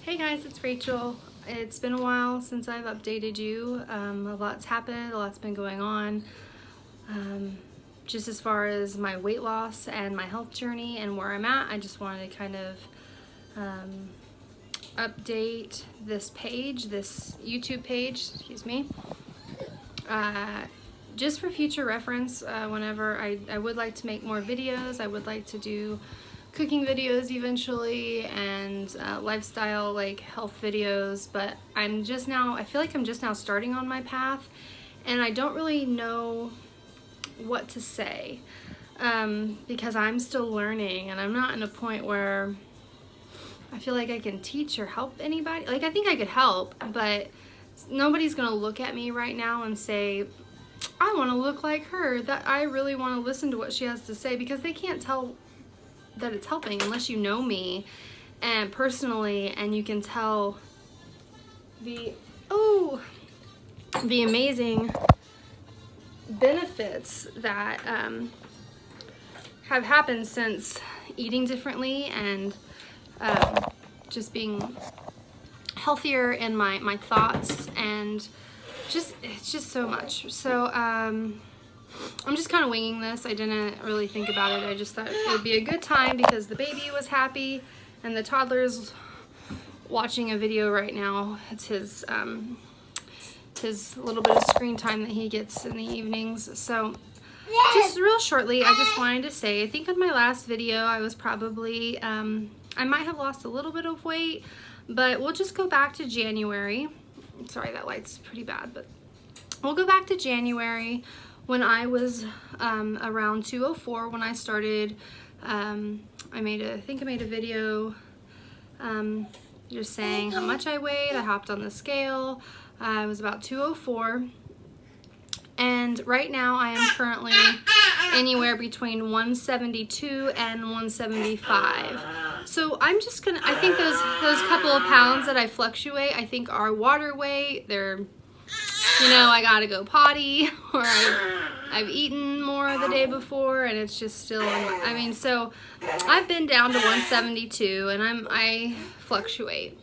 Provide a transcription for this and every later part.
Hey guys, it's Rachel. It's been a while since I've updated you. A lot's happened, a lot's been going on. Just as far as my weight loss and my health journey and where I'm at, I just wanted to kind of update this page, this YouTube page, excuse me. Just for future reference, whenever I would like to make more videos, I would like to do cooking videos eventually and lifestyle, like health videos, but I feel like I'm just now starting on my path and I don't really know what to say because I'm still learning and I'm not in a point where I feel like I can teach or help anybody. Like, I think I could help, but nobody's gonna look at me right now and say, I want to look like her, that I really want to listen to what she has to say, because they can't tell that it's helping unless you know me and personally, and you can tell the amazing benefits that have happened since eating differently and just being healthier in my thoughts, and it's just so much. So I'm just kind of winging this. I didn't really think about it. I just thought it would be a good time because the baby was happy and the toddler's watching a video right now. It's his little bit of screen time that he gets in the evenings. So just real shortly, I just wanted to say, I think in my last video I was probably, I might have lost a little bit of weight, but we'll just go back to January. Sorry, that light's pretty bad, but we'll go back to January when I was around 204 when I started. I think I made a video just saying how much I weighed. I hopped on the scale. I was about 204, and right now I am currently anywhere between 172 and 175. So I'm just gonna, I think those couple of pounds that I fluctuate, I think are water weight. They're, you know, I gotta go potty, or I've eaten more the day before and it's just still, so I've been down to 172 and I fluctuate.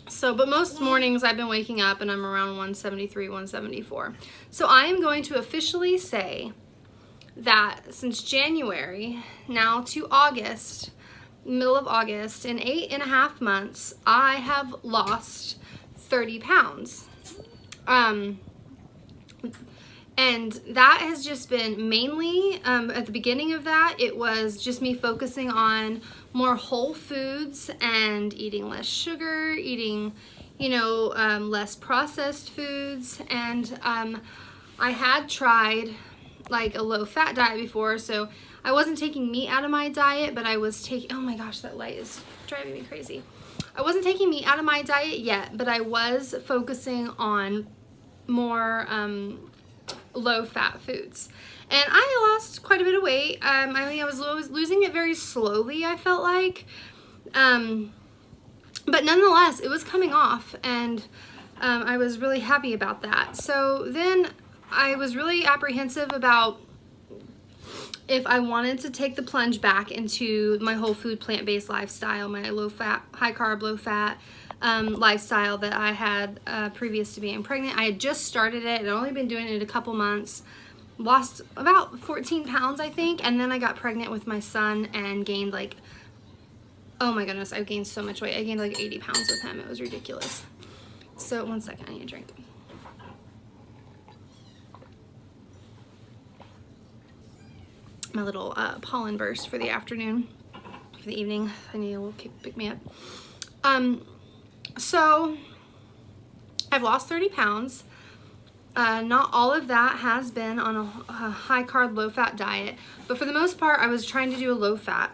So, but most mornings I've been waking up and I'm around 173, 174. So I am going to officially say that since January now to August, middle of August, in 8.5 months, I have lost 30 pounds. And that has just been mainly, at the beginning of that, it was just me focusing on more whole foods and eating less sugar, eating, less processed foods. And I had tried like a low fat diet before, so I wasn't taking meat out of my diet, but I was taking, oh my gosh, that light is driving me crazy. I wasn't taking meat out of my diet yet, but I was focusing on more low fat foods. And I lost quite a bit of weight. I was losing it very slowly, I felt like. But nonetheless, it was coming off, and I was really happy about that. So then I was really apprehensive about if I wanted to take the plunge back into my whole food plant-based lifestyle, my low fat, high carb, low fat lifestyle that I had previous to being pregnant. I had just started it. I'd only been doing it a couple months. Lost about 14 pounds, I think, and then I got pregnant with my son and gained like, oh my goodness, I gained so much weight. I gained like 80 pounds with him. It was ridiculous. So one second, I need a drink. My little pollen burst for the afternoon, for the evening. I need a little pick me up. So I've lost 30 pounds. Not all of that has been on a high carb, low fat diet, but for the most part, I was trying to do a low fat.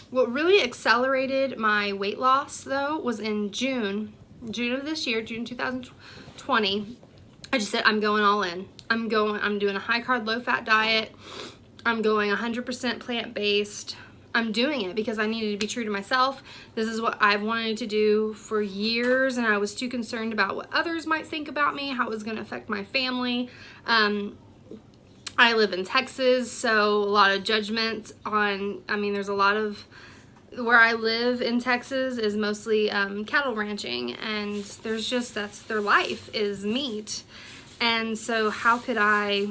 What really accelerated my weight loss though was in June of this year, June 2020. I just said, I'm going all in. I'm doing a high carb, low fat diet. I'm going 100% plant-based. I'm doing it because I needed to be true to myself. This is what I've wanted to do for years, and I was too concerned about what others might think about me, how it was going to affect my family. I live in Texas, so a lot of judgment on, there's a lot of where I live in Texas is mostly cattle ranching, and there's just, that's their life, is meat. And so how could I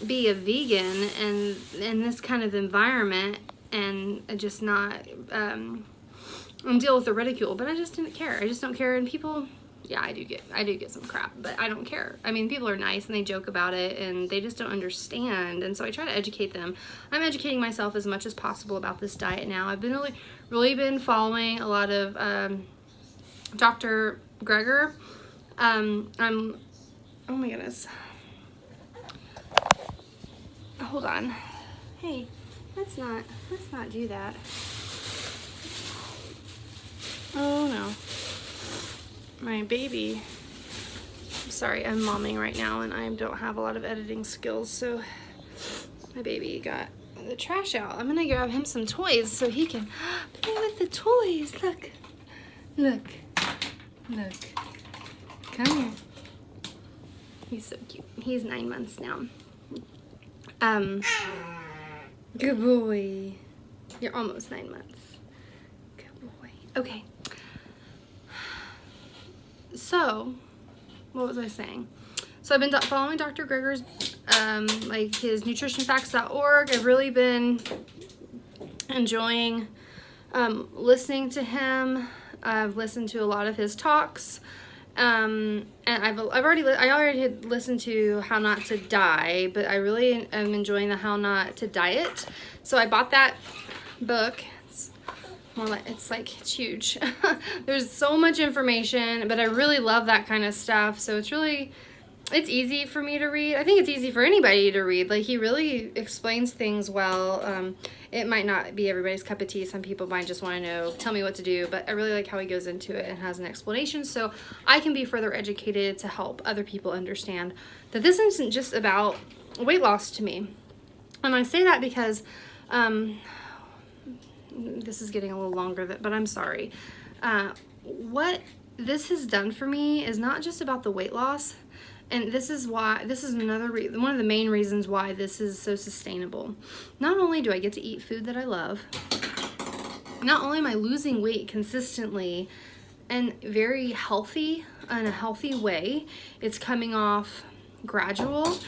be a vegan and in this kind of environment and just not and deal with the ridicule? But I just didn't care. I just don't care. And people, yeah, I do get some crap, but I don't care. I mean, people are nice and they joke about it and they just don't understand. And so I try to educate them. I'm educating myself as much as possible about this diet now. I've been really been following a lot of Dr. Greger. Oh my goodness. Hold on. Hey, let's not do that. Oh no. My baby. Sorry, I'm momming right now and I don't have a lot of editing skills, so my baby got the trash out. I'm gonna grab him some toys so he can play with the toys. Look. Look. Look. Come here. He's so cute. He's 9 months now. Good boy. You're almost 9 months. Good boy. Okay. So, what was I saying? So I've been following Dr. Greger's, like his nutritionfacts.org. I've really been enjoying listening to him. I've listened to a lot of his talks. And I already had listened to How Not to Die, but I really am enjoying the How Not to Diet. So I bought that book. It's more like, it's huge. There's so much information, but I really love that kind of stuff. So it's easy for me to read. I think it's easy for anybody to read. Like, he really explains things well. It might not be everybody's cup of tea. Some people might just want to know, tell me what to do, but I really like how he goes into it and has an explanation so I can be further educated to help other people understand that this isn't just about weight loss to me. And I say that because this is getting a little longer, but I'm sorry. What this has done for me is not just about the weight loss. And this is one of the main reasons why this is so sustainable. Not only do I get to eat food that I love, not only am I losing weight consistently and very healthy, in a healthy way, it's coming off gradual,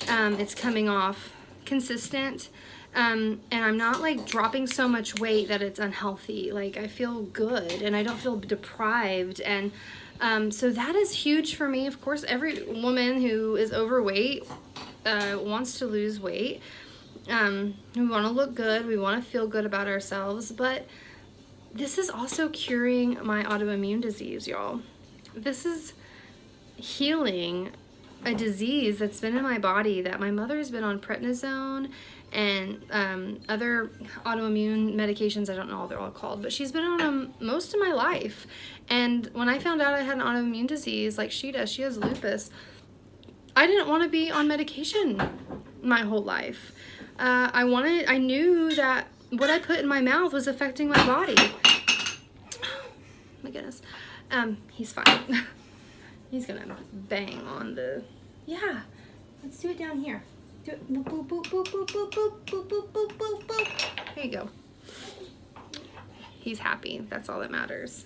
it's coming off consistent, and I'm not like dropping so much weight that it's unhealthy. Like, I feel good and I don't feel deprived, and so that is huge for me. Of course, every woman who is overweight wants to lose weight. We want to look good. We want to feel good about ourselves. But this is also curing my autoimmune disease, y'all. This is healing a disease that's been in my body, that my mother's been on prednisone and other autoimmune medications. I don't know what they're all called, but she's been on them most of my life. And when I found out I had an autoimmune disease like she does, she has lupus, I didn't want to be on medication my whole life. I knew that what I put in my mouth was affecting my body. My goodness. He's fine. He's gonna bang on the, yeah, let's do it down here. Do it, boop, boop, boop, boop, boop, boop, boop, boop, boop, boop, boop, boop. There you go. He's happy. That's all that matters.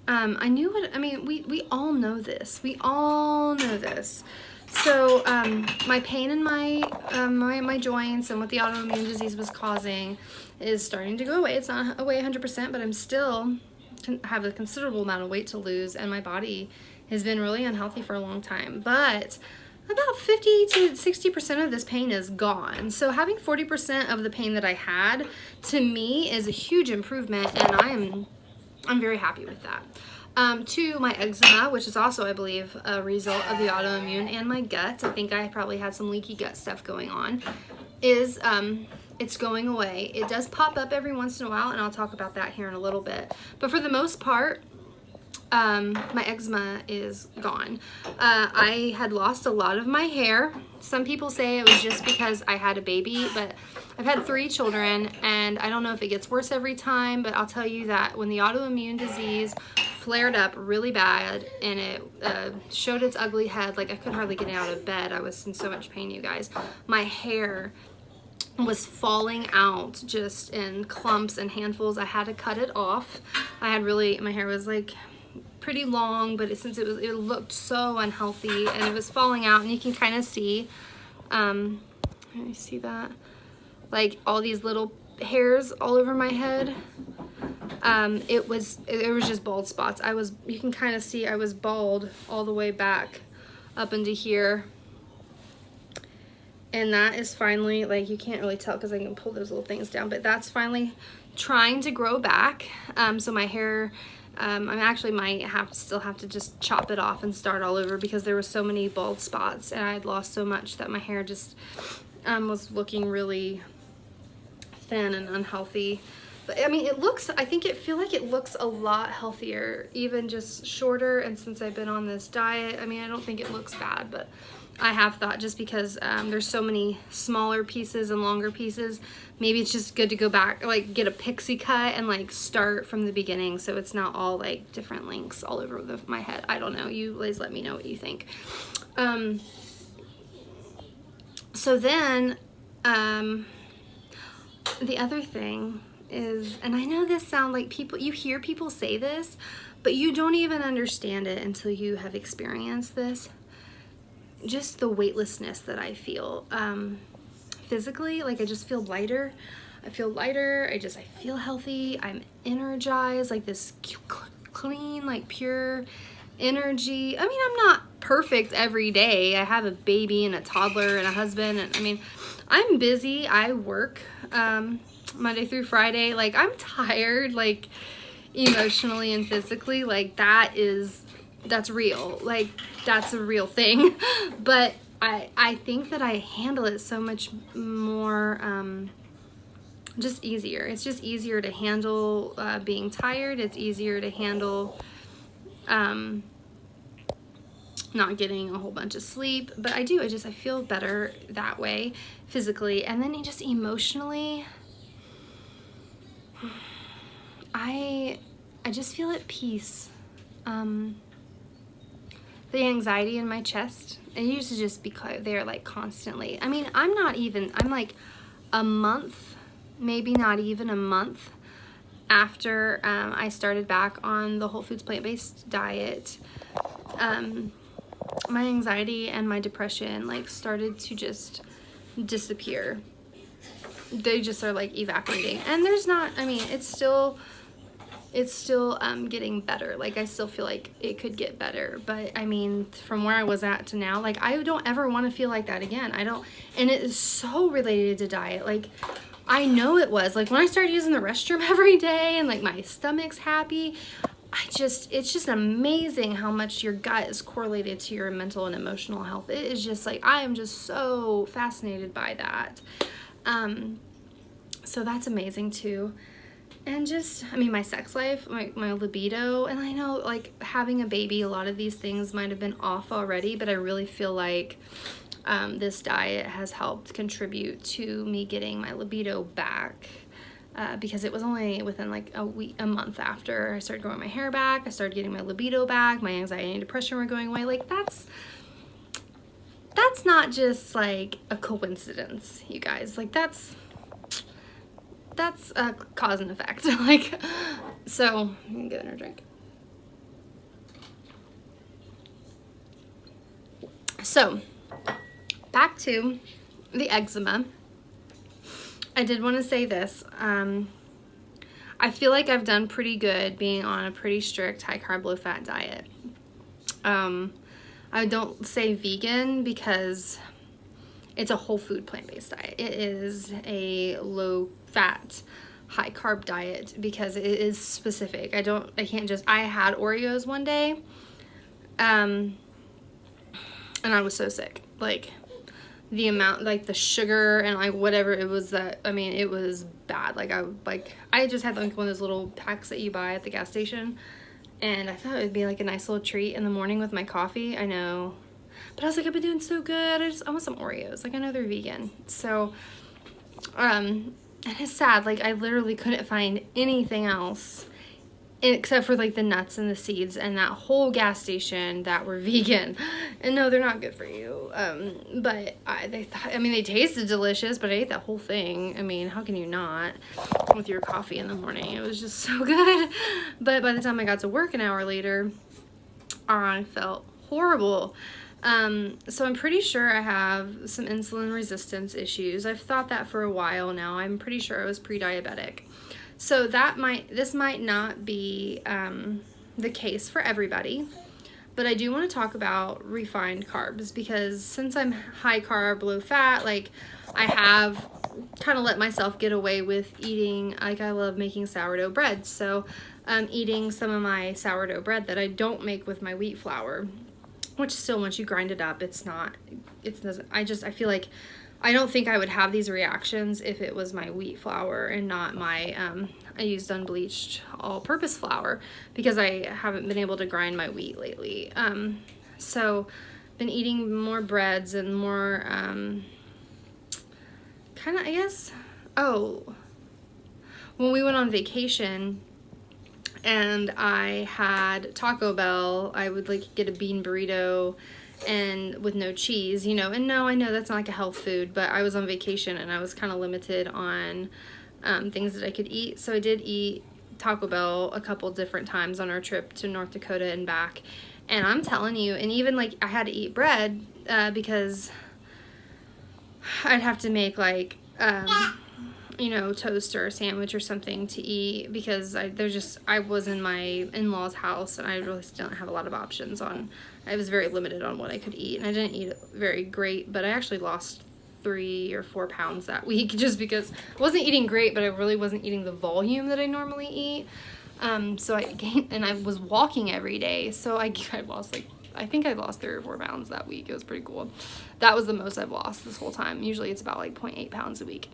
We all know this. We all know this. So, my pain in my joints and what the autoimmune disease was causing is starting to go away. It's not away 100%, but I'm still have a considerable amount of weight to lose, and my body has been really unhealthy for a long time. But about 50 to 60% of this pain is gone. So having 40% of the pain that I had, to me, is a huge improvement, and I'm very happy with that. To my eczema, which is also, I believe, a result of the autoimmune, and my gut, I think I probably had some leaky gut stuff going on, is it's going away. It does pop up every once in a while, and I'll talk about that here in a little bit. But for the most part, my eczema is gone. I had lost a lot of my hair. Some people say it was just because I had a baby, but I've had 3 children, and I don't know if it gets worse every time, but I'll tell you that when the autoimmune disease flared up really bad and it showed its ugly head, like I could hardly get out of bed. I was in so much pain, you guys. My hair was falling out just in clumps and handfuls. I had to cut it off. My hair was like pretty long, but since it looked so unhealthy and it was falling out, and you can kind of see, let me see that, like all these little hairs all over my head. It was just bald spots. You can kind of see I was bald all the way back up into here. And that is finally, like, you can't really tell because I can pull those little things down, but that's finally trying to grow back. So my hair, I actually might still have to just chop it off and start all over because there were so many bald spots and I had lost so much that my hair just was looking really thin and unhealthy. But I mean, I feel like it looks a lot healthier, even just shorter. And since I've been on this diet, I mean, I don't think it looks bad, but I have thought just because there's so many smaller pieces and longer pieces, maybe it's just good to go back, like get a pixie cut and like start from the beginning so it's not all like different lengths all over my head. I don't know. You guys let me know what you think. So then the other thing is, and I know this sounds like you hear people say this, but you don't even understand it until you have experienced this. Just the weightlessness that I feel physically, like I just feel lighter. I feel lighter. I feel healthy. I'm energized, like this clean, like pure energy. I mean, I'm not perfect every day. I have a baby and a toddler and a husband, and I mean, I'm busy. I work Monday through Friday. Like, I'm tired, like emotionally and physically. Like, that's real. Like, that's a real thing. But I think that I handle it so much more just easier. It's just easier to handle being tired. It's easier to handle not getting a whole bunch of sleep. But I feel better that way physically. And then just emotionally, I just feel at peace. The anxiety in my chest, it used to just be there like constantly. I mean, I'm like a month, maybe not even a month after I started back on the whole foods plant-based diet. My anxiety and my depression like started to just disappear. They just are like evaporating, and it's still getting better. Like, I still feel like it could get better, but I mean, from where I was at to now, like, I don't ever want to feel like that again. And it is so related to diet. Like, I know it was, like, when I started using the restroom every day and like my stomach's happy, it's just amazing how much your gut is correlated to your mental and emotional health. It is just like, I am just so fascinated by that. So that's amazing too. And just, I mean, my sex life, my libido, and I know, like, having a baby, a lot of these things might have been off already, but I really feel like this diet has helped contribute to me getting my libido back, because it was only within like a month after I started growing my hair back, I started getting my libido back, my anxiety and depression were going away. Like, that's not just like a coincidence, you guys. Like, that's a cause and effect. Like, so I'm gonna get another drink. So back to the eczema. I did want to say this. I feel like I've done pretty good being on a pretty strict high carb, low fat diet. I don't say vegan because it's a whole food plant-based diet. It is a low fat, high carb diet because it is specific. I had Oreos one day, and I was so sick. Like, the amount, like the sugar and like whatever it was that, I mean, it was bad. I just had like one of those little packs that you buy at the gas station, and I thought it would be like a nice little treat in the morning with my coffee. I know, but I was like, I've been doing so good. I want some Oreos. Like, I know they're vegan. So, and it's sad. Like, I literally couldn't find anything else except for like the nuts and the seeds and that whole gas station that were vegan. And no, they're not good for you. But they tasted delicious, but I ate that whole thing. I mean, how can you not with your coffee in the morning? It was just so good. But by the time I got to work an hour later, I felt horrible. So I'm pretty sure I have some insulin resistance issues. I've thought that for a while now. I'm pretty sure I was pre-diabetic. So this might not be the case for everybody, but I do want to talk about refined carbs, because since I'm high carb, low fat, like I have kind of let myself get away with eating, like I love making sourdough bread. So eating some of my sourdough bread that I don't make with my wheat flour, which still, once you grind it up, I feel like I don't think I would have these reactions if it was my wheat flour and not my, I used unbleached all-purpose flour, because I haven't been able to grind my wheat lately. So been eating more breads and more, kind of, I guess, when we went on vacation and I had Taco Bell, I would like get a bean burrito and with no cheese, you know, and no, I know that's not like a health food, but I was on vacation and I was kind of limited on things that I could eat. So I did eat Taco Bell a couple different times on our trip to North Dakota and back. And I'm telling you, and even like I had to eat bread because I'd have to make like, you know, toast or a sandwich or something to eat, because I was in my in-laws' house and I really didn't have a lot of options I was very limited on what I could eat, and I didn't eat very great, but I actually lost 3 or 4 pounds that week just because I wasn't eating great, but I really wasn't eating the volume that I normally eat. So I gained, and I was walking every day, so I lost I think I lost 3 or 4 pounds that week. It was pretty cool. That was the most I've lost this whole time. Usually it's about like 0.8 pounds a week.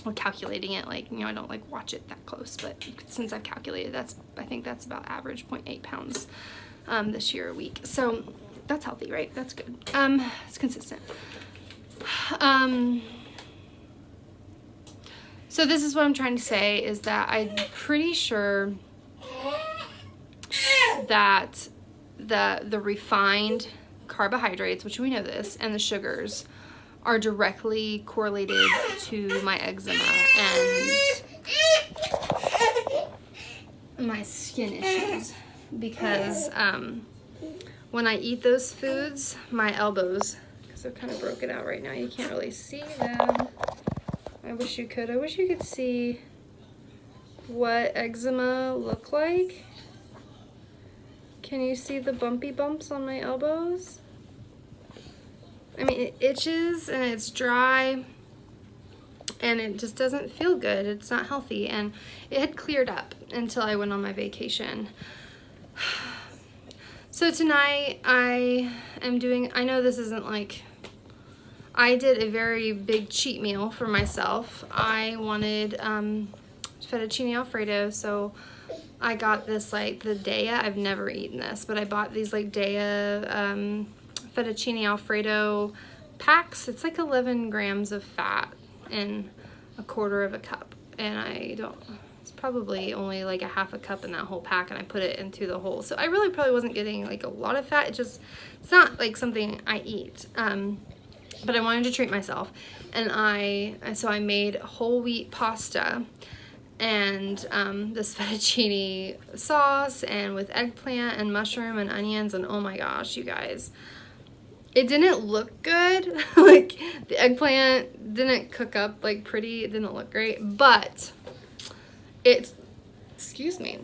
Or calculating it, like, you know, I don't like watch it that close, but since I've calculated, I think that's about average 0.8 pounds this year a week. So that's healthy, right? That's good. It's consistent. So this is what I'm trying to say, is that I'm pretty sure that the refined carbohydrates, which we know this, and the sugars are directly correlated to my eczema and my skin issues, because when I eat those foods, my elbows, because they're kind of broken out right now, you can't really see them. I wish you could. I wish you could see what eczema look like. Can you see the bumpy bumps on my elbows? I mean, it itches and it's dry and it just doesn't feel good. It's not healthy, and it had cleared up until I went on my vacation. So tonight I know this isn't like, I did a very big cheat meal for myself. I wanted fettuccine Alfredo, so I got this like the Daya. I've never eaten this, but I bought these like Daya fettuccine Alfredo packs. It's like 11 grams of fat in a quarter of a cup, and it's probably only like a half a cup in that whole pack, and I put it into the whole, so I really probably wasn't getting like a lot of fat. It's not like something I eat, but I wanted to treat myself, and so I made whole wheat pasta and this fettuccine sauce, and with eggplant and mushroom and onions, and oh my gosh, you guys, it didn't look good. Like, the eggplant didn't cook up like pretty. It didn't look great, but excuse me,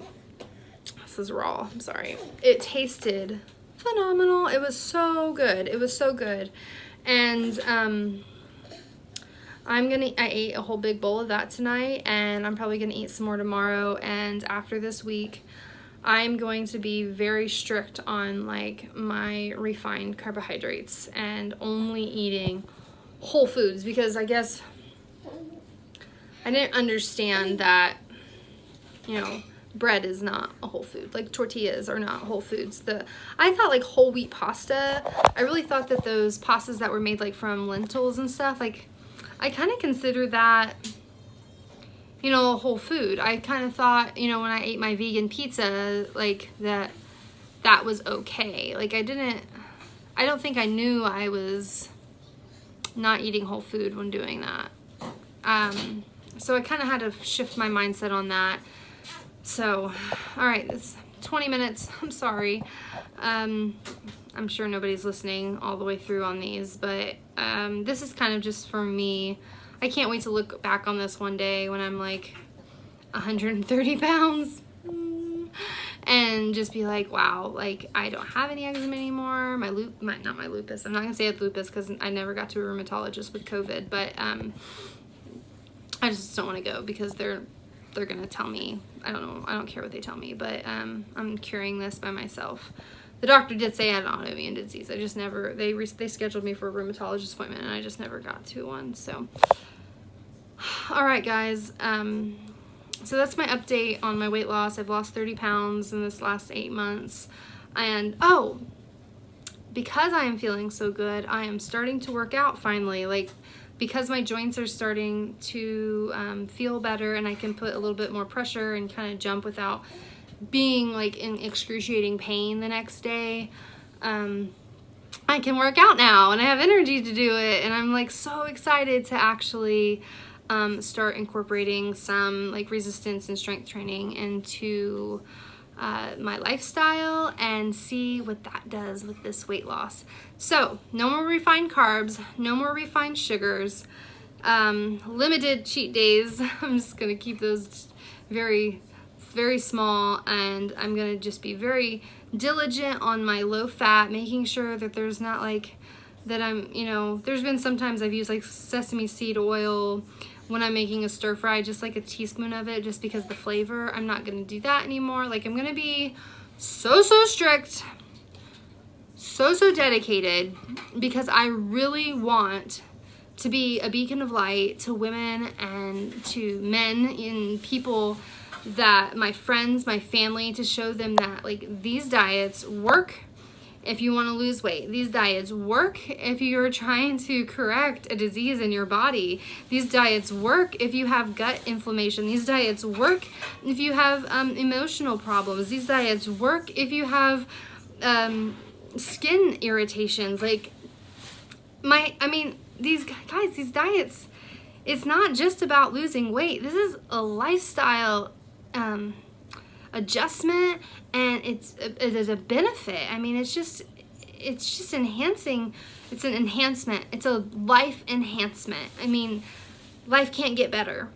this is raw, I'm sorry. It tasted phenomenal. It was so good. It was so good. And I ate a whole big bowl of that tonight, and I'm probably gonna eat some more tomorrow. And after this week, I'm going to be very strict on like my refined carbohydrates and only eating whole foods, because I guess I didn't understand that, you know, bread is not a whole food. Like, tortillas are not whole foods. I thought like whole wheat pasta, I really thought that those pastas that were made like from lentils and stuff, like I kind of consider that you know, whole food. I kind of thought, you know, when I ate my vegan pizza, like that was okay. Like I don't think I knew I was not eating whole food when doing that. So I kind of had to shift my mindset on that. So, all right, it's 20 minutes. I'm sorry. I'm sure nobody's listening all the way through on these, but this is kind of just for me. I can't wait to look back on this one day when I'm like 130 pounds and just be like, wow, like I don't have any eczema anymore. Not my lupus. I'm not gonna say it's lupus because I never got to a rheumatologist with COVID, but I just don't want to go because they're gonna tell me, I don't know, I don't care what they tell me, but I'm curing this by myself. The doctor did say I had an autoimmune disease. I just never, they scheduled me for a rheumatologist appointment and I just never got to one. So, all right, guys. So that's my update on my weight loss. I've lost 30 pounds in this last 8 months. And, oh, because I am feeling so good, I am starting to work out finally. Like, because my joints are starting to feel better and I can put a little bit more pressure and kind of jump without being like in excruciating pain the next day, I can work out now and I have energy to do it, and I'm like so excited to actually start incorporating some like resistance and strength training into my lifestyle and see what that does with this weight loss. So no more refined carbs, no more refined sugars, limited cheat days. I'm just gonna keep those very, very small, and I'm gonna just be very diligent on my low fat, making sure that there's not like that I'm, you know, there's been sometimes I've used like sesame seed oil when I'm making a stir fry, just like a teaspoon of it, just because the flavor. I'm not gonna do that anymore. Like I'm gonna be so strict, so dedicated, because I really want to be a beacon of light to women and to men and people, that my friends, my family, to show them that like these diets work if you want to lose weight. These diets work if you're trying to correct a disease in your body. These diets work if you have gut inflammation. These diets work if you have emotional problems. These diets work if you have skin irritations. Like these guys, these diets, it's not just about losing weight. This is a lifestyle adjustment, and it is a benefit. I mean, it's just enhancing. It's an enhancement. It's a life enhancement. I mean, life can't get better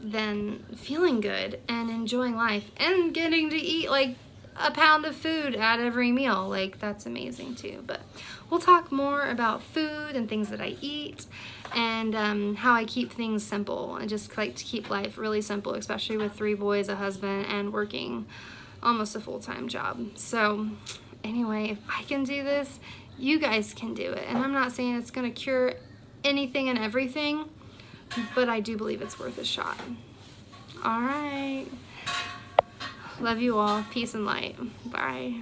than feeling good and enjoying life and getting to eat like a pound of food at every meal. Like that's amazing too. But we'll talk more about food and things that I eat, and how I keep things simple. I just like to keep life really simple, especially with 3 boys, a husband, and working almost a full-time job. So anyway, if I can do this, you guys can do it. And I'm not saying it's gonna cure anything and everything, but I do believe it's worth a shot. All right. Love you all. Peace and light. Bye.